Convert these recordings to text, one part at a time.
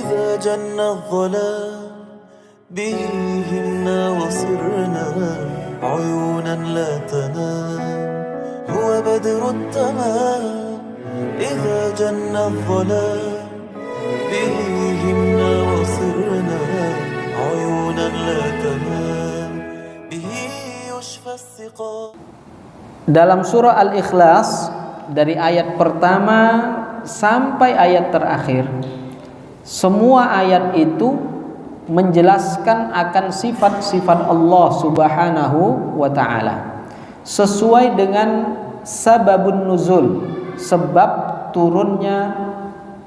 إذا جن الظلام به همنا وصرنا عيونا لا تنام هو بدر التمام إذا جن الظلام به همنا وصرنا عيونا لا تنام به يشفى السقام. Dalam surah Al-Ikhlas dari ayat pertama sampai ayat terakhir, semua ayat itu menjelaskan akan sifat-sifat Allah Subhanahu wa ta'ala sesuai dengan sababun nuzul, sebab turunnya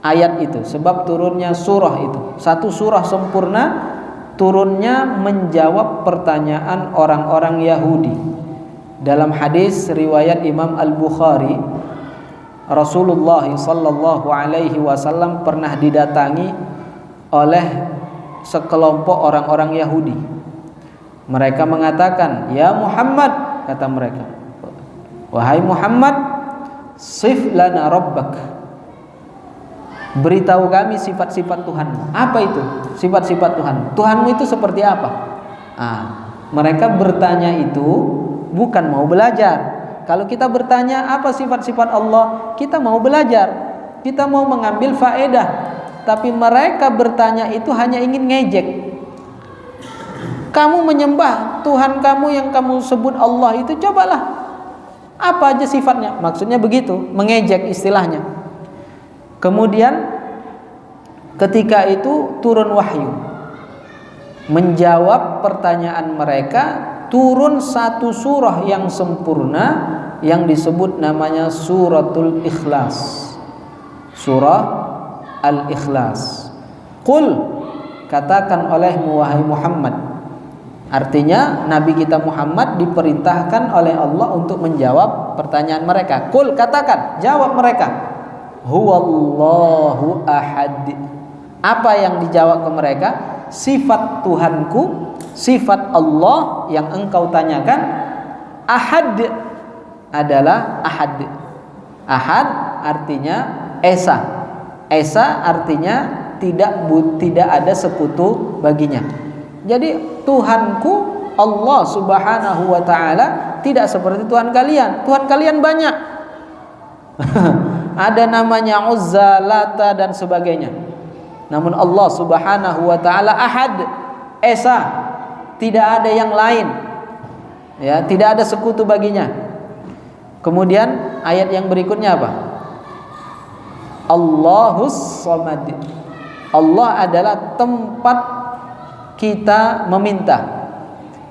ayat itu, sebab turunnya surah itu. Satu surah sempurna turunnya menjawab pertanyaan orang-orang Yahudi. Dalam hadis riwayat Imam Al-Bukhari, Rasulullah sallallahu alaihi wasallam pernah didatangi oleh sekelompok orang-orang Yahudi. Mereka mengatakan, "Ya Muhammad," kata mereka, "wahai Muhammad, sif lana rabbak." Beritahu kami sifat-sifat Tuhanmu. Apa itu sifat-sifat Tuhan? Tuhanmu itu seperti apa? Mereka bertanya itu bukan mau belajar. Kalau kita bertanya apa sifat-sifat Allah, kita mau belajar, kita mau mengambil faedah. Tapi mereka bertanya itu hanya ingin ngejek. Kamu menyembah Tuhan kamu yang kamu sebut Allah itu, cobalah apa aja sifatnya. Maksudnya begitu, mengejek istilahnya. Kemudian ketika itu turun wahyu menjawab pertanyaan mereka. Turun satu surah yang sempurna yang disebut namanya suratul Ikhlas. Surah Al-Ikhlas. Qul, katakan olehmu wahai Muhammad. Artinya Nabi kita Muhammad diperintahkan oleh Allah untuk menjawab pertanyaan mereka. Qul, katakan, jawab mereka. Huwallahu ahad. Apa yang dijawab ke mereka? Sifat Tuhanku, sifat Allah yang engkau tanyakan. Ahad adalah ahad. Ahad artinya esa. Esa artinya tidak ada sekutu baginya. Jadi Tuhanku Allah Subhanahu wa ta'ala tidak seperti Tuhan kalian. Tuhan kalian banyak. Ada namanya Uzza, Lata dan sebagainya. Namun Allah Subhanahu wa ta'ala ahad, esa, tidak ada yang lain. Ya, tidak ada sekutu baginya. Kemudian ayat yang berikutnya apa? Allahus Samad. Allah adalah tempat kita meminta.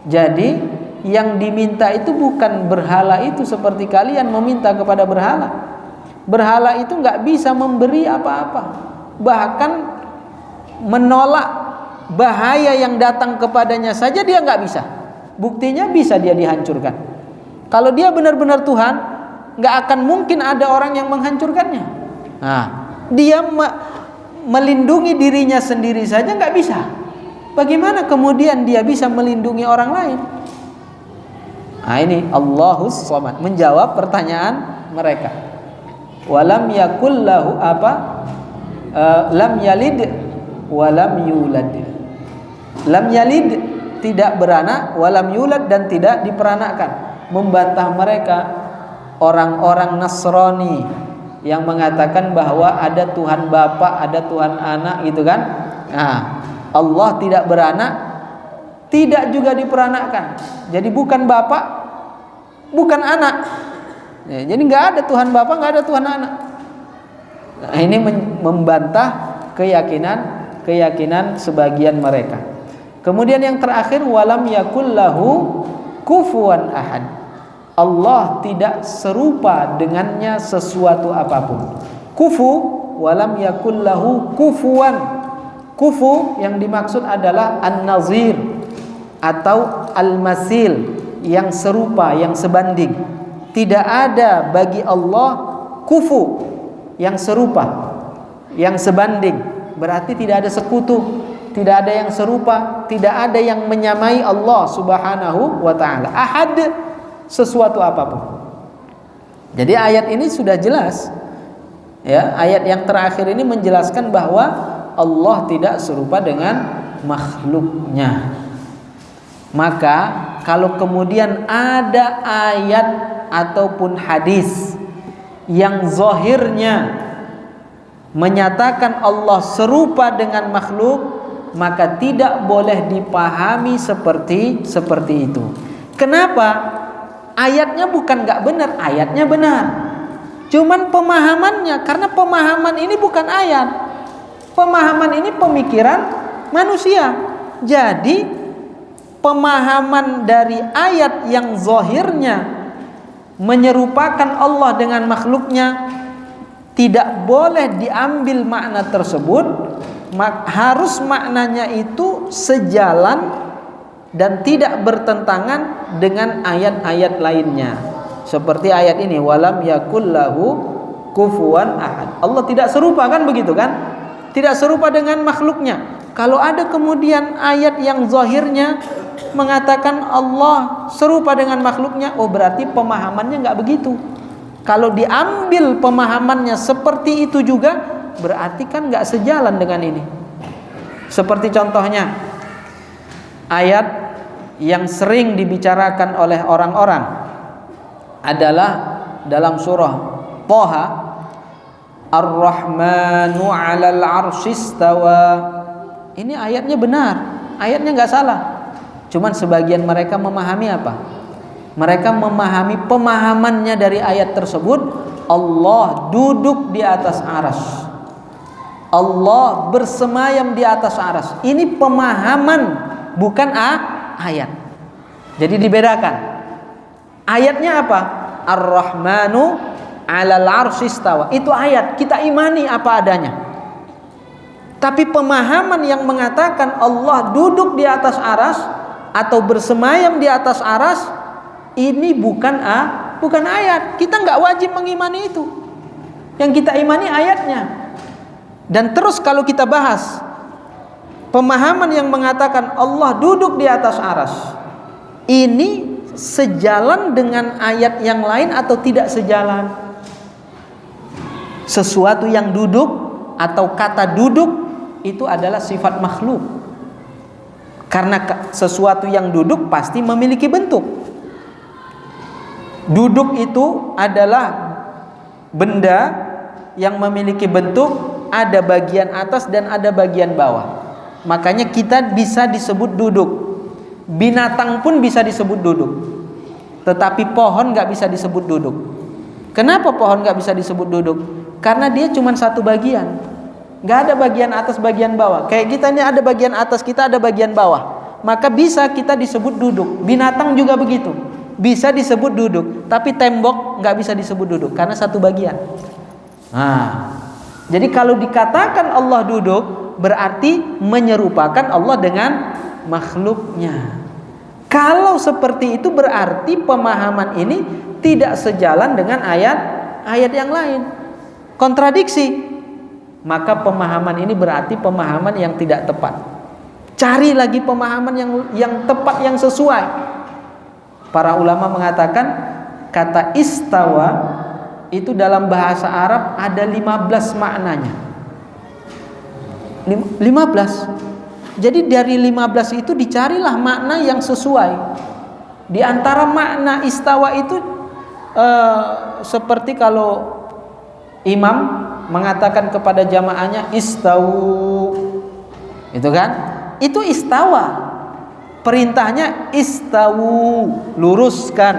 Jadi yang diminta itu bukan berhala itu seperti kalian meminta kepada berhala. Berhala itu nggak bisa memberi apa-apa, bahkan menolak bahaya yang datang kepadanya saja dia nggak bisa. Buktinya bisa dia dihancurkan. Kalau dia benar-benar Tuhan, nggak akan mungkin ada orang yang menghancurkannya. Dia melindungi dirinya sendiri saja nggak bisa. Bagaimana kemudian dia bisa melindungi orang lain? Ini Allahus Samad menjawab pertanyaan mereka. Walam yakul lahu lam yalid walam yulad. Lam yalid tidak beranak, walam yulad dan tidak diperanakkan. Membantah mereka orang-orang Nasrani yang mengatakan bahwa ada Tuhan Bapa, ada Tuhan Anak gitu kan. Allah tidak beranak, tidak juga diperanakkan. Jadi bukan Bapa, bukan Anak. Jadi nggak ada Tuhan Bapa, nggak ada Tuhan Anak. Ini membantah keyakinan sebagian mereka. Kemudian yang terakhir, walam yakul lahu kufuwan ahad. Allah tidak serupa dengannya sesuatu apapun. Kufu, walam yakul lahu kufuwan. Kufu yang dimaksud adalah an-nazir atau al-masil, yang serupa, yang sebanding. Tidak ada bagi Allah kufu, yang serupa, yang sebanding. Berarti tidak ada sekutu, tidak ada yang serupa, tidak ada yang menyamai Allah Subhanahu wa ta'ala. Ahad, sesuatu apapun. Jadi ayat ini sudah jelas. Ya, ayat yang terakhir ini menjelaskan bahwa Allah tidak serupa dengan makhluknya. Maka kalau kemudian ada ayat ataupun hadis yang zahirnya menyatakan Allah serupa dengan makhluk, maka tidak boleh dipahami seperti itu. Kenapa? Ayatnya bukan gak benar, ayatnya benar. Cuman pemahamannya, karena pemahaman ini bukan ayat. Pemahaman ini pemikiran manusia. Jadi pemahaman dari ayat yang zahirnya menyerupakan Allah dengan makhluknya tidak boleh diambil makna tersebut. Harus maknanya itu sejalan dan tidak bertentangan dengan ayat-ayat lainnya. Seperti ayat ini, walam yakul lahu kufuwan ahad. Allah tidak serupa, kan begitu kan? Tidak serupa dengan makhluknya. Kalau ada kemudian ayat yang zahirnya mengatakan Allah serupa dengan makhluknya, oh berarti pemahamannya enggak begitu. Kalau diambil pemahamannya seperti itu juga, berarti kan enggak sejalan dengan ini. Seperti contohnya ayat yang sering dibicarakan oleh orang-orang adalah dalam surah Thaha, Ar-Rahmanu 'alal 'arsy istawa. Ini ayatnya benar, ayatnya enggak salah. Cuman sebagian mereka memahami apa? Mereka memahami pemahamannya dari ayat tersebut, Allah duduk di atas arsy, Allah bersemayam di atas arsy. Ini pemahaman, bukan ayat. Jadi dibedakan. Ayatnya apa? Ar-Rahmanu 'alal 'arsy istawa. Itu ayat, kita imani apa adanya. Tapi pemahaman yang mengatakan Allah duduk di atas arsy atau bersemayam di atas arsy, ini bukan ayat. Kita enggak wajib mengimani itu. Yang kita imani ayatnya. Dan terus kalau kita bahas pemahaman yang mengatakan Allah duduk di atas arsy, ini sejalan dengan ayat yang lain atau tidak sejalan? Sesuatu yang duduk atau kata duduk itu adalah sifat makhluk. Karena sesuatu yang duduk pasti memiliki bentuk. Duduk itu adalah benda yang memiliki bentuk, ada bagian atas dan ada bagian bawah. Makanya kita bisa disebut duduk. Binatang pun bisa disebut duduk. Tetapi pohon gak bisa disebut duduk. Kenapa pohon gak bisa disebut duduk? Karena dia cuma satu bagian. Gak ada bagian atas bagian bawah. Kayak kita ini ada bagian atas, kita ada bagian bawah. Maka bisa kita disebut duduk. Binatang juga begitu, bisa disebut duduk. Tapi tembok gak bisa disebut duduk karena satu bagian. Jadi kalau dikatakan Allah duduk, berarti menyerupakan Allah dengan makhluknya. Kalau seperti itu berarti pemahaman ini tidak sejalan dengan ayat yang lain, kontradiksi. Maka pemahaman ini berarti pemahaman yang tidak tepat. Cari lagi pemahaman yang tepat, yang sesuai. Para ulama mengatakan kata istawa itu dalam bahasa Arab ada 15 maknanya. 15. Jadi dari 15 itu dicarilah makna yang sesuai. Di antara makna istawa itu seperti kalau imam mengatakan kepada jamaahnya istawu, itu kan? Itu istawa. Perintahnya istawu, luruskan.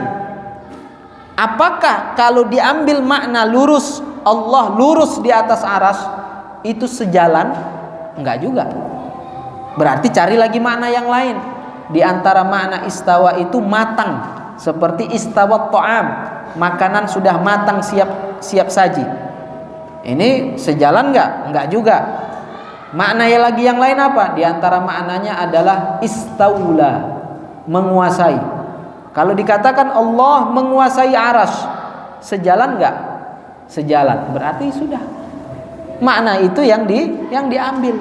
Apakah kalau diambil makna lurus, Allah lurus di atas arsy, itu sejalan? Enggak juga. Berarti cari lagi makna yang lain. Di antara makna istawa itu matang, seperti istawat ta'am, makanan sudah matang, siap saji. Ini sejalan enggak? Enggak juga. Makna lagi yang lain apa? Di antara maknanya adalah istaula, menguasai. Kalau dikatakan Allah menguasai arsy, sejalan enggak? Sejalan. Berarti sudah. Makna itu yang diambil.